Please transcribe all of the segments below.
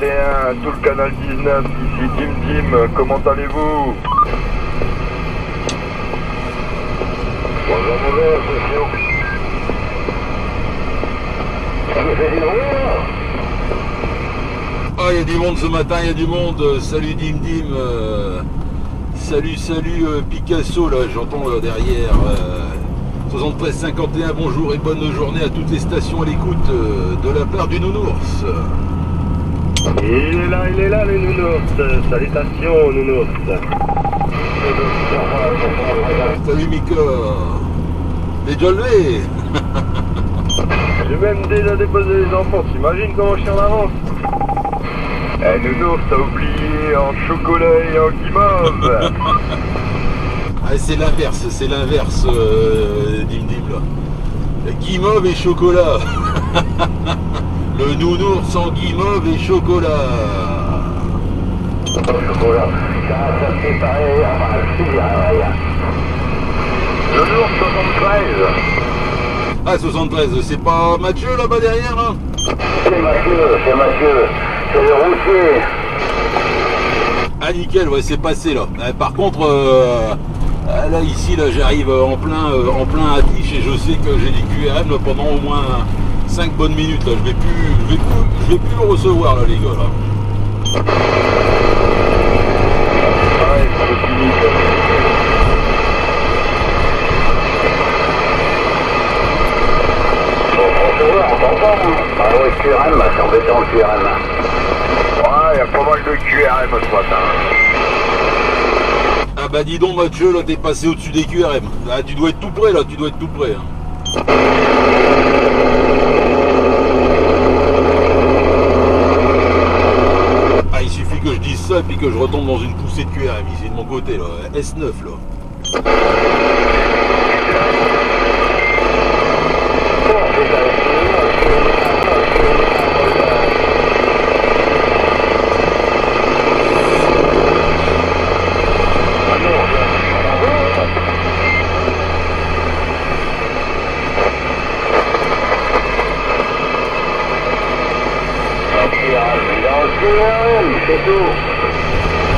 51, tout le canal 19, ici Tim, comment allez-vous? Bonjour mon gars, attention. Ça me fait du bruit là. Ah, il y a du monde ce matin, il y a du monde. Salut Dim Dim. Salut Picasso, là, j'entends là, derrière. 73-51, bonjour et bonne journée à toutes les stations à l'écoute de la part du Nounours. Il est là le Nounours. Salutations Nounours. Salut Mika. T'es déjà levé? J'ai même déjà déposé les enfants, t'imagines comment je suis en avance? Eh Nounours, t'as oublié en chocolat et en guimauve. Ah, c'est l'inverse, Dim Dim là. Guimauve et chocolat. Le Nounours en guimauve et chocolat. Chocolat. Ça fait pareil, enfin, Nounours 73. Ah, 73, c'est pas Mathieu là-bas derrière là? c'est Mathieu. C'est le routier. Ah nickel, ouais, c'est passé là. Par contre, là ici là j'arrive en plein Atiche et je sais que j'ai des QRM là, pendant au moins 5 bonnes minutes là. Je vais plus le recevoir là les gars là. Ouais, c'est fini. Bon, recevoir, on t'entend. Ah ouais, QRM, c'est embêtant le QRM. Ouais, y a pas mal de QRM ce matin. Ah bah dis donc Mathieu, là t'es passé au-dessus des QRM. Ah, tu dois être tout près là, tu dois être tout près. Hein. Ah, il suffit que je dise ça et puis que je retombe dans une poussée de QRM ici de mon côté là. S9 là. C'est tout.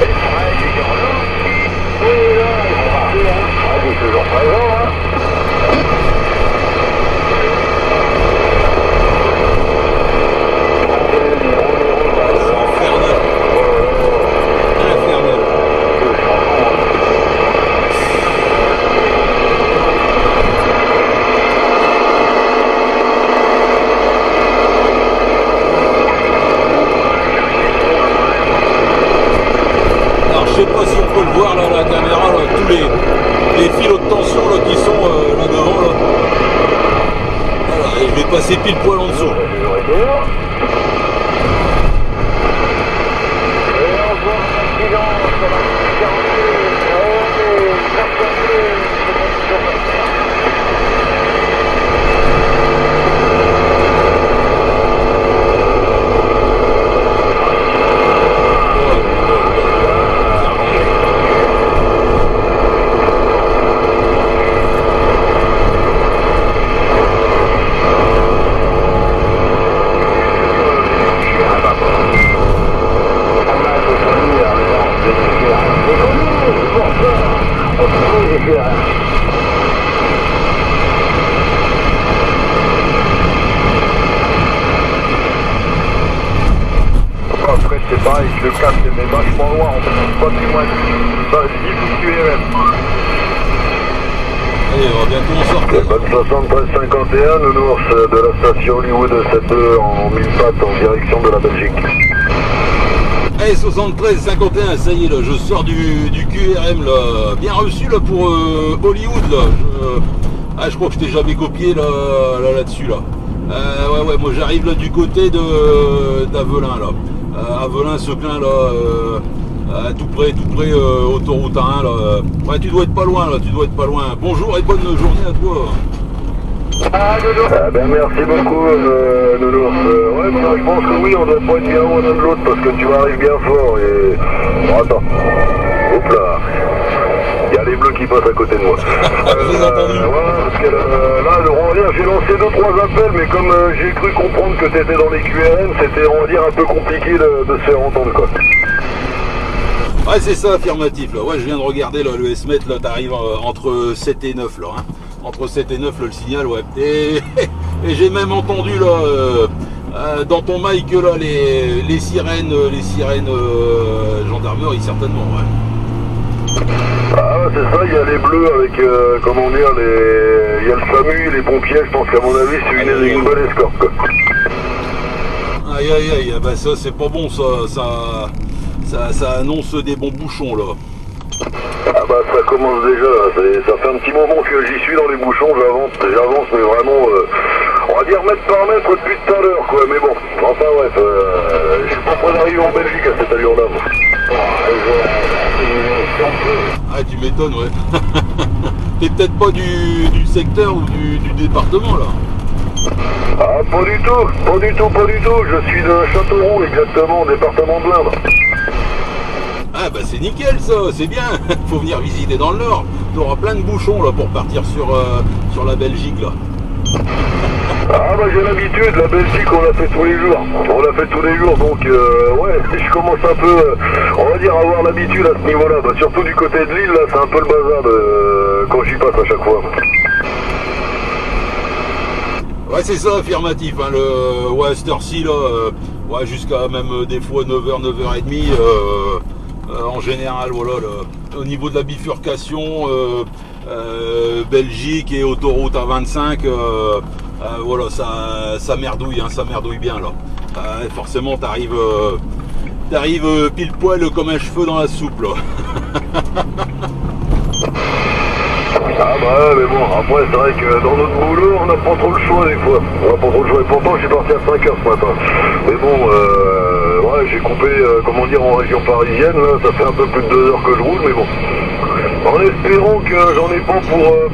Et pareil, c'est du relou. Oui, là, ils sont partis, hein. Ah, il est toujours présent, hein. Infernal. Alors je sais pas si on peut le voir là à la caméra là, tous les fils de tension là qui sont là devant là. Voilà, et je vais passer pile poil en dessous. Après c'est pareil, je le capte mais vachement loin, on peut pas plus loin de 10 ou QRM. Allez, on va bientôt en sortir. 73-51, Nounours de la station Hollywood 72 en 1000 pattes en direction de la Belgique. Allez, 73-51, ça y est là, je sors du QRM là, bien reçu là pour Hollywood là. Je crois que je t'ai jamais copié là-dessus là. Ouais, moi j'arrive là du côté d'Avelin là. Avelin, Seclin là, tout près, autoroute A1 là. Ouais, tu dois être pas loin là, Bonjour et bonne journée à toi. Ah ben merci beaucoup Nounours. Ouais, je pense que oui, on doit pas être bien loin l'un de l'autre parce que tu arrives bien fort et... Bon, attends. Hop là. Il y a les bleus qui passent à côté de moi. Je vous ai entendu. Ouais, parce que là, on va dire, j'ai lancé 2-3 appels, mais comme j'ai cru comprendre que t'étais dans les QRM, c'était, on va dire, un peu compliqué de se faire entendre, quoi. Ouais, c'est ça, affirmatif. Là. Ouais, je viens de regarder là, le S-MET, là, t'arrives entre 7 et 9, là. Hein. Entre 7 et 9, là, le signal, ouais. Et j'ai même entendu, là, dans ton mic, là, les sirènes gendarmerie, certainement, ouais. Ah, ouais, c'est ça, il y a les bleus avec, comment dire, il y a le SAMU, les pompiers, je pense qu'à mon avis, c'est une bonne escorte, quoi. Aïe, aïe, aïe, bah ça, c'est pas bon, ça annonce des bons bouchons, là. Ah bah ça commence déjà, là. Ça fait un petit moment que j'y suis dans les bouchons, j'avance mais vraiment, on va dire mètre par mètre depuis tout à l'heure quoi, mais bon, enfin bref, je suis pas prêt d'arriver en Belgique à cette allure-là. Ah tu m'étonnes, ouais. T'es peut-être pas du secteur ou du département là. Ah pas du tout, je suis de Châteauroux exactement, département de l'Indre. Ah bah c'est nickel ça, c'est bien. Faut venir visiter dans le nord. T'auras plein de bouchons là pour partir sur la Belgique là. Ah bah j'ai l'habitude, la Belgique on la fait tous les jours, donc ouais, je commence un peu, on va dire avoir l'habitude à ce niveau-là, bah, surtout du côté de l'île là, c'est un peu le bazar quand j'y passe à chaque fois. Ouais c'est ça, affirmatif, hein, ouais, cette heure-ci là, ouais, jusqu'à même des fois 9h, 9h30, en général, voilà, au niveau de la bifurcation, Belgique et autoroute A25, voilà, ça merdouille, hein, ça merdouille bien là. Forcément, t'arrives pile poil comme un cheveu dans la soupe là. Ah bah mais bon, après c'est vrai que dans notre boulot on n'a pas trop le choix des fois. On n'a pas trop le choix et pourtant je suis parti à 5h ce matin. Mais bon, ouais, j'ai coupé, comment dire, en région parisienne, là, ça fait un peu plus de 2 heures que je roule, mais bon. En espérant que j'en ai pas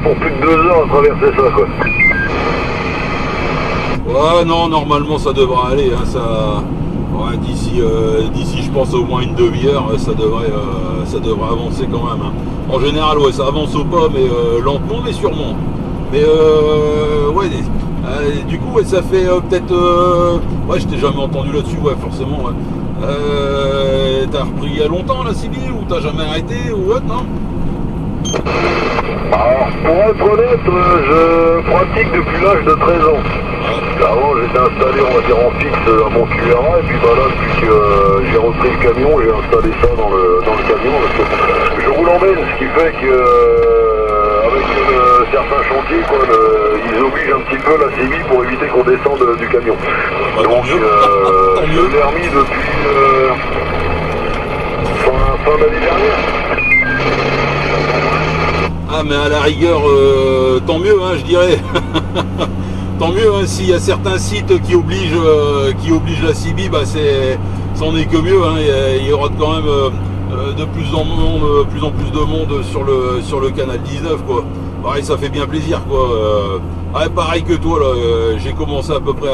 pour plus de 2 heures à traverser ça quoi. Ouais non, normalement ça devra aller, hein, ça. Ouais, d'ici je pense au moins une demi-heure, ça devrait avancer quand même. Hein. En général, ouais, ça avance au pas, mais lentement, mais sûrement. Mais ouais, du coup, ouais, ça fait peut-être. Ouais, je t'ai jamais entendu là-dessus, ouais, forcément. Ouais. T'as repris il y a longtemps la CB ou t'as jamais arrêté ou autre, non? Alors, pour être honnête, je pratique depuis l'âge de 13 ans. Avant j'étais installé on va dire en fixe à mon QRA et puis bah là depuis que j'ai repris le camion j'ai installé ça dans le camion parce que je roule en benne ce qui fait que avec certains chantiers quoi, ils obligent un petit peu la CB pour éviter qu'on descende du camion. Donc je l'ai remis depuis fin d'année dernière. Ah mais à la rigueur tant mieux hein, je dirais. Tant mieux, hein, s'il y a certains sites qui obligent la CB, bah c'en est que mieux. Hein, il y aura quand même de plus en plus de monde sur le canal 19 quoi. Pareil, ça fait bien plaisir quoi. Ouais, pareil que toi là, j'ai commencé à peu près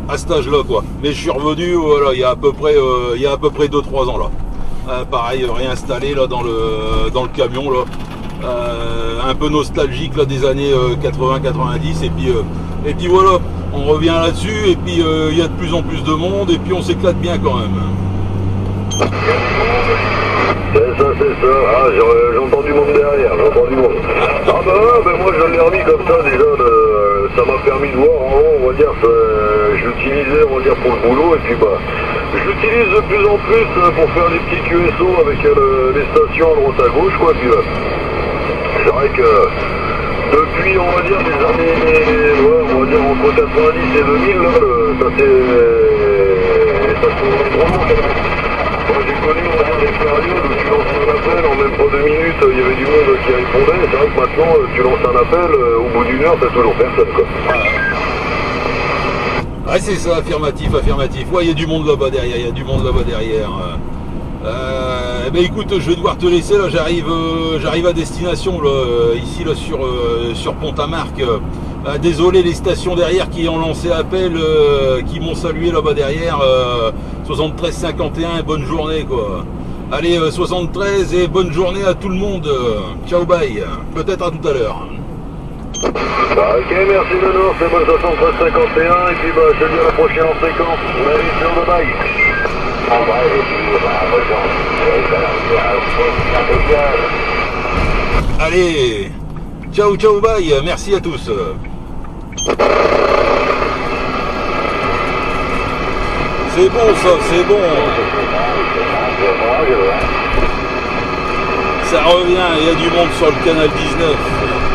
à cet âge là quoi. Mais je suis revenu voilà, il y a à peu près 2-3 ans là. Pareil, réinstallé là dans le camion là. Un peu nostalgique là, des années 80-90 et puis voilà, on revient là-dessus et puis il y a de plus en plus de monde et puis on s'éclate bien quand même. C'est ça, ah, j'entends du monde derrière, j'entends du monde. Ah bah moi je l'ai remis comme ça déjà, ça m'a permis de voir, en haut, on va dire, je l'utilisais on va dire pour le boulot et puis bah je l'utilise de plus en plus pour faire des petits QSO avec les stations à droite à gauche quoi, puis c'est vrai que depuis, on va dire, les années, ouais, on va dire entre 90 et 2000, là, ça s'est vraiment. Moi, j'ai connu, on va dire, des périodes où tu lances un appel, en même pas 2 minutes, il y avait du monde qui répondait. C'est vrai que maintenant, tu lances un appel, au bout d'une heure, t'as toujours personne, quoi. Ouais, c'est ça, affirmatif. Ouais, il y a du monde là-bas derrière, ben écoute, je vais devoir te laisser là, j'arrive à destination là, ici là sur Pont-à-Marc. Désolé les stations derrière qui ont lancé appel, qui m'ont salué là-bas derrière. 73-51, bonne journée quoi. Allez, 73 et bonne journée à tout le monde. Ciao, bye. Peut-être à tout à l'heure. Bah, ok, merci Nono, c'est moi 7351 et puis bah je te dis à la prochaine en séquence. Allez, sur le bail. En vrai, et puis, bonne journée. Allez, ciao, ciao, bye. Merci à tous. C'est bon ça, c'est bon. Ça revient, il y a du monde sur le canal 19.